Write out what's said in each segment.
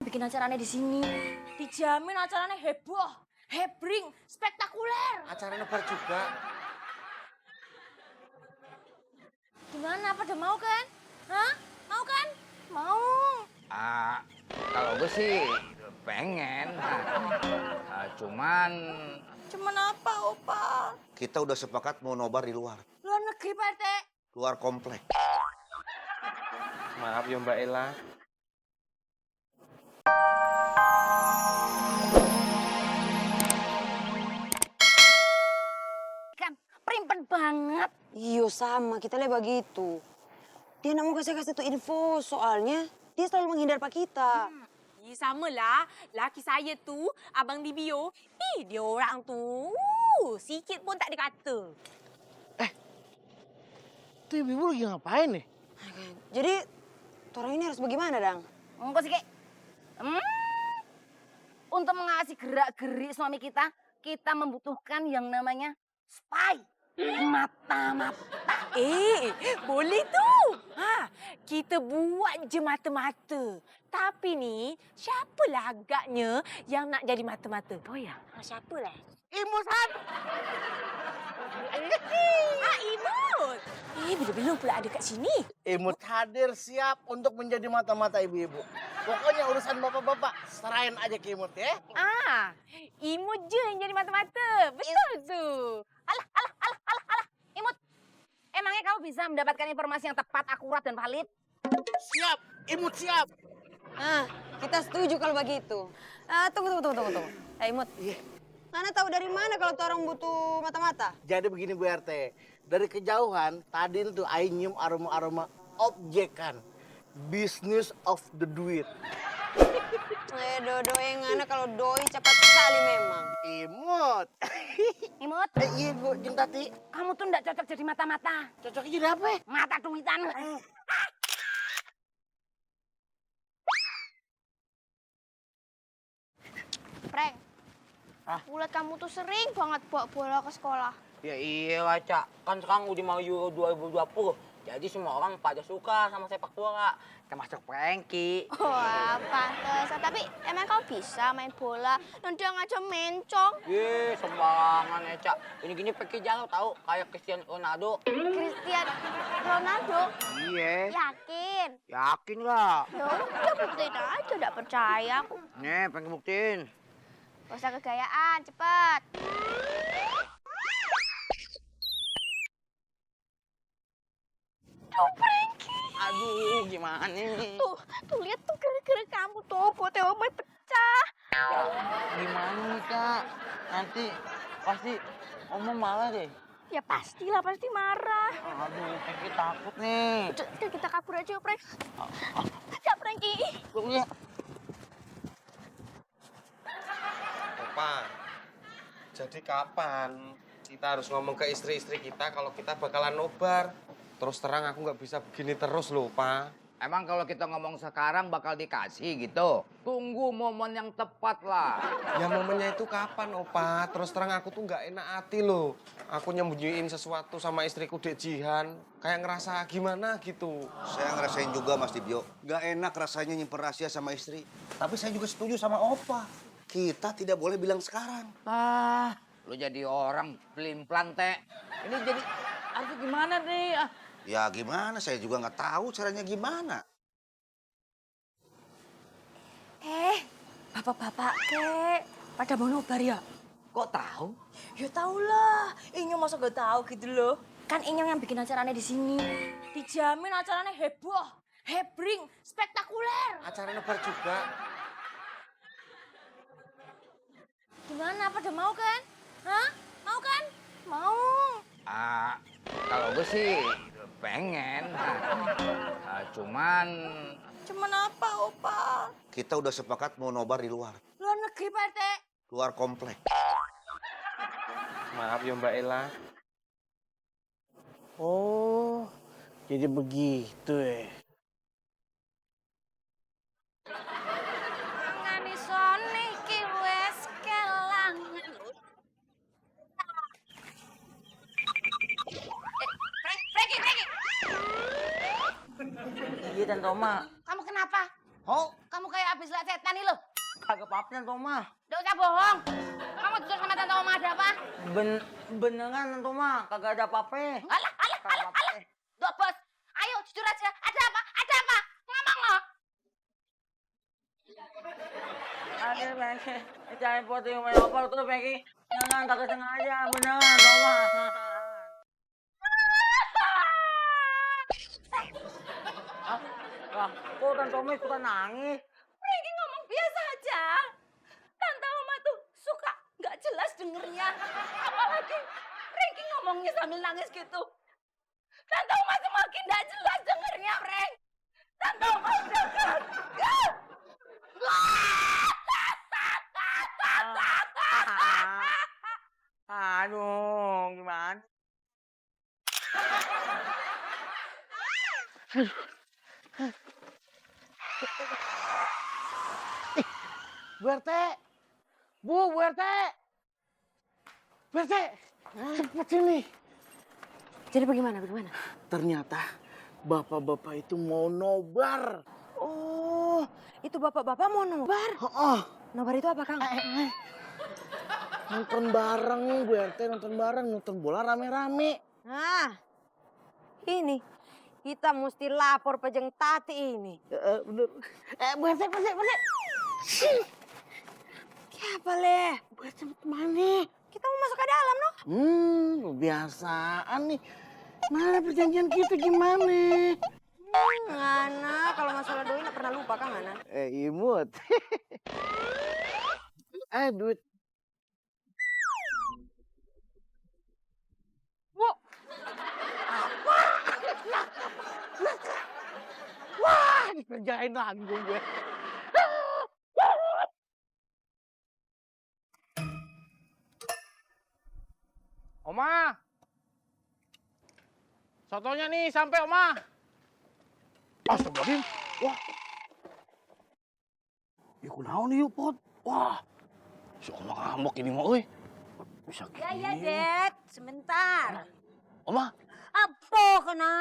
bikin acaranya di sini. Dijamin acaranya heboh, hebring, spektakuler. Acara nobar juga. Gimana, pada mau kan? Hah? Mau kan? Mau. Kalau gue sih pengen. Cuman Cuman apa, Opa? Kita udah sepakat mau nobar di luar. Luar negeri, Pak RT. Luar komplek. Maaf ya Mbak Ella. Kan primpen banget. Iyo sama, kita lihat begitu. Dia nak mau kasih tuh info, soalnya dia selalu menghindar pak kita. Ih, sama lah. Laki saya tu, abang di bio. Dia orang tu, sikit pun tak dikata. Itu ibu lagi ngapain nih? Jadi, orang ini harus bagaimana, Dang? Enggak sih, Kek. Untuk mengatasi gerak-gerik suami kita membutuhkan yang namanya spy. Mata-mata. Boleh tu. Kita buat je mata-mata. Tapi ni, siapalah agaknya yang nak jadi mata-mata? Oh ya, siapalah? Imusan! Imut. Bila-bila pula ada kat sini. Imut hadir siap untuk menjadi mata-mata ibu-ibu. Pokoknya urusan bapak-bapak, serahin aja ke Imut ya. Imut je yang jadi mata-mata. Betul tu. Alah. Imut, emangnya kamu bisa mendapatkan informasi yang tepat, akurat, dan valid? Siap, Imut siap. Kita setuju kalau begitu. Tunggu. Imut. Iya. Nana tahu dari mana kalau orang butuh mata-mata? Jadi begini Bu RT, dari kejauhan tadi itu Aing nyium aroma-aroma objekan. Business of the duit. Dodo yang Nana kalau doi cepat sekali memang. Imut. Imut, Iya Bu, Jeng Tati. kamu tuh nggak cocok jadi mata-mata. Cocoknya jadi apa? Mata duitan. Frank, aku lihat kamu tuh sering banget bawa bola ke sekolah. ya iyalah, Cak. Kan sekarang udah mau Euro 2020. Jadi semua orang pada suka sama sepak bola. Termasuk Franky. Wah, pantes. Tapi emang kamu bisa main bola? Nendang aja mencong. Sembarangan ya, Cak. Gini-gini pakai jauh tahu kayak Cristiano Ronaldo. Cristian Ronaldo? Iya. Yakin? Yakin lah. Ya udah buktiin aja, nggak percaya aku. Nih, pengen buktiin. Gak usah kegayaan, cepet. Tuh, Frankie. Aduh, gimana nih? Tuh lihat tuh gara-gara kamu tuh, potnya omai pecah. Gimana nih, Kak? Nanti pasti Oma marah deh. Ya pastilah, pasti marah. Aduh, Franky takut nih. Udah kita kabur aja, Frank. Ya, Frankie. Tunggu ya. Opa, jadi kapan kita harus ngomong ke istri-istri kita kalau kita bakalan nobar? Terus terang aku nggak bisa begini terus loh, Pak. Emang kalau kita ngomong sekarang bakal dikasih gitu? Tunggu momen yang tepat lah. Ya momennya itu kapan, Opa? Terus terang aku tuh nggak enak hati loh. Aku nyembunyiin sesuatu sama istriku Dek Jihan. Kayak ngerasa gimana gitu. Saya ngerasain juga Mas Dibyo. Gak enak rasanya nyimpen rahasia sama istri. Tapi saya juga setuju sama Opa. Kita tidak boleh bilang sekarang. Lu jadi orang pelin-pelan, Teh. Ini jadi aku gimana nih? Ya gimana, saya juga nggak tahu caranya gimana. Bapak-bapak, Kek. Pada mau nobar ya? Kok tahu? Ya tau lah. Inyong masa gak tahu gitu loh. Kan Inyong yang bikin acaranya di sini. Dijamin acaranya heboh, hebring, spektakuler. Acara nobar juga. Gimana, pada mau kan? Hah? Mau kan? Mau. Kalau gue sih pengen. Cuman Cuman apa, Opa? Kita udah sepakat mau nobar di luar. Luar negeri, Pak RT. Luar komplek. Maaf ya Mbak Ella. Oh, jadi begitu ya. Ngani sone iki wes kelangan. Frankie. iya, Tante Oma. Kamu kenapa? Oh, Kamu kayak habis lihat setan nih lo. kagak apa-apa Tante Oma. Gak usah bohong. Kamu duduk sama Tante Oma ada apa? Beneran Tante Oma, kagak ada apa-apa. Alah. Dok bos, ayo jujur aja. Ada apa? Ngomong lo. Ada Peggy, cari foto yang main opal tuh Peggy. Jangan kagak sengaja, beneran Tante Oma. Wah, kok Tante Oma suka nangis? Rengki ngomong biasa aja. Tante Oma tuh suka nggak jelas dengernya. Apalagi Rengki ngomongnya sambil nangis gitu. Tante Oma semakin nggak jelas dengernya, Reng. Tante Oma udah gagal. Aduh, gimana? Bu RT! Bu RT! Bu RT! Cepet sini. Jadi bagaimana? Ternyata bapak-bapak itu mau nobar. Oh, itu bapak-bapak mau nobar. Oh, Nobar itu apa, Kang? nonton bareng Bu RT, nonton bola rame-rame. Nah, ini kita mesti lapor pejeng tati ini. Bener. Bu RT, Siapa leh? Bu RT mau kemana? Kita mau masuk ke dalam, no? Kebiasaan nih. Mana perjanjian kita gimana? Ngana, kalau masalah doi nggak pernah lupa, Kang Ngana. Imut. Duit. Wah, dikerjain lagi gue. Oma. Sotonya nih sampai Oma. Astagfirullahaladzim. Wah. Ya kunaon yuk, Pot. Wah. Sekolah ngambek ini mah, euy. Bisa gini. Ya, Dek. Sebentar. Oma. Apa kena?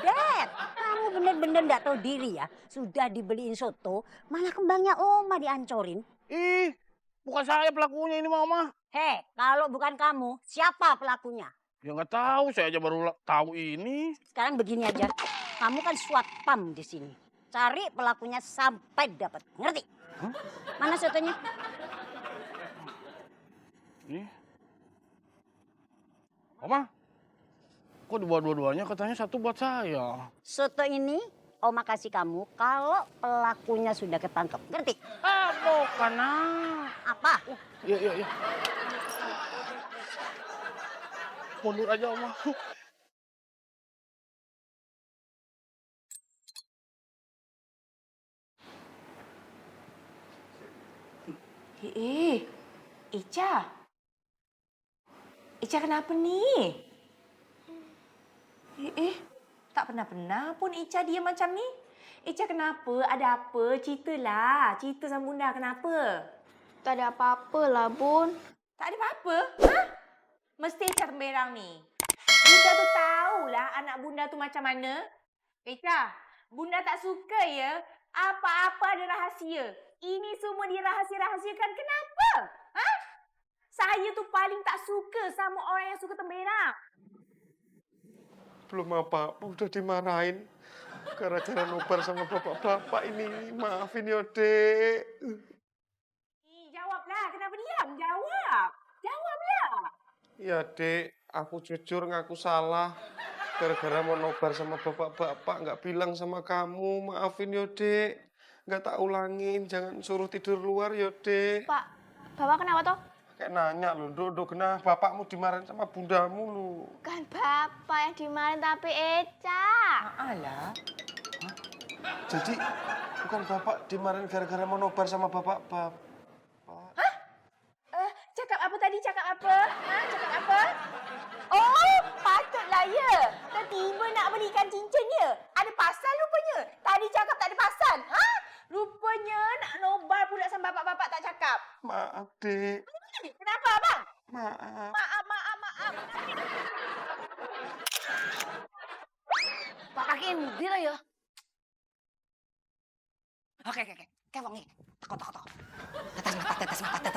Dek, kamu bener-bener nggak tahu diri ya. Sudah dibeliin soto, malah kembangnya Oma diancorin. Ih, bukan saya pelakunya ini mah Oma. Hei, kalau bukan kamu, siapa pelakunya? Ya nggak tahu, saya aja baru tahu ini. Sekarang begini aja, kamu kan swatpam di sini. Cari pelakunya sampai dapat, ngerti? Hah? Mana sotonya? Nih. Oma, kok dibawa dua-duanya katanya satu buat saya. Soto ini Oma kasih kamu kalau pelakunya sudah ketangkep, ngerti? Bukan Apa? Iya. Mundur aja Oma. Ica. Ica kenapa nih? Tak pernah-pernah pun Ica dia macam ni. Ica kenapa? Ada apa? Ceritalah. Cerita sama bunda kenapa? Tak ada apa-apa lah, Bun. Tak ada apa-apa? Ha? Mesti Ica temberang ni. Ica tu tahulah anak bunda tu macam mana. Ica, bunda tak suka ya apa-apa ada rahasia. Ini semua dirahsia-rahasiakan. Kenapa? Ha? Saya tu paling tak suka sama orang yang suka temberang. Belum apa-apa udah dimarahin. Gara-gara nobar sama bapak-bapak ini. Maafin ya, Dek. Jawablah. Kenapa diam? Jawab. Jawablah. Ya, Dek. Aku jujur ngaku salah. Gara-gara mau nobar sama bapak-bapak. Nggak bilang sama kamu. Maafin ya, Dek. Nggak tak ulangin. Jangan suruh tidur luar ya, Dek. Pak, Bapak kenapa toh? Kayak nanya loh, Dok, kenapa bapakmu dimarahin sama bundamu lu? Bukan Bapak yang dimarahin, tapi Eca. Alah. Jadi bukan bapak dimarahin gara-gara mau nobar sama bapak-bapak. Cakap apa tadi? Cakap apa? Ha? Cakap apa? Oh, patutlah ya. Tiba-tiba nak belikan cincin ya. Ada pasal rupanya. Tadi cakap tak ada pasal. Ha? Rupanya nak nobar pula sama bapak-bapak tak cakap. Maaf, Dek. Kenapa, abang? Maaf. Maaf. Pak Hakim, bila ya? Oke. Kayak wangi. Teko. Tetes mata.